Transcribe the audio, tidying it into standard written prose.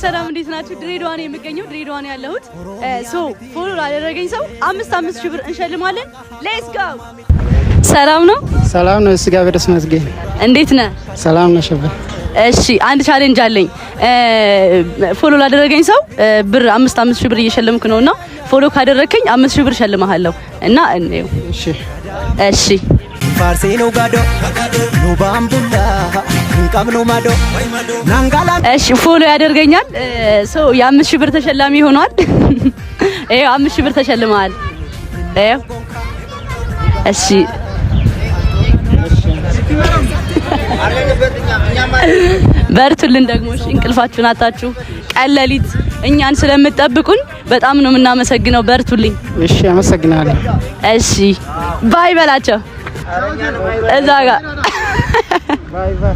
ሰላም እንዴት ናችሁ? ድሬዳዋ ነው የምገኘው። ድሬዳዋ ነው ያለሁት። ፎሎ ላደረገኝ ሰው 5,000 ብር እንሸልማለን። ሌትስ ጎ። ሰላም ነው? ሰላም ነው። እስጋ በደስ መስገን። እንዴት ነህ? ሰላም ነው ሸበ። እሺ አንድ ቻሌንጅ አለኝ። ፎሎ ላደረገኝ ሰው ብር 5,000 ብር እየሸለምኩ ነውና ፎሎ ካደረከኝ 5,000 ብር ሸልማለሁ እና እንዴው። እሺ ፋርሴኖ ጋዶ ኑባምቡላ እንቀምኑ ማዶ ናንጋላ እሺ ፎሎ ያደርገኛል። የ5,000 ብር ተሸላሚ ሆኗል። 5,000 ብር ተሸልመሃል። እሺ በርቱልን። ደግሞ እንቅልፋችሁን አጣችሁ ቀን ሌሊት እኛን ስለምትጠብቁን በጣም ነው የምናመሰግነው። በርቱልኝ። እሺ አመሰግናለሁ። እሺ ባይ በላቸው እዛ ጋር ባይ ባይ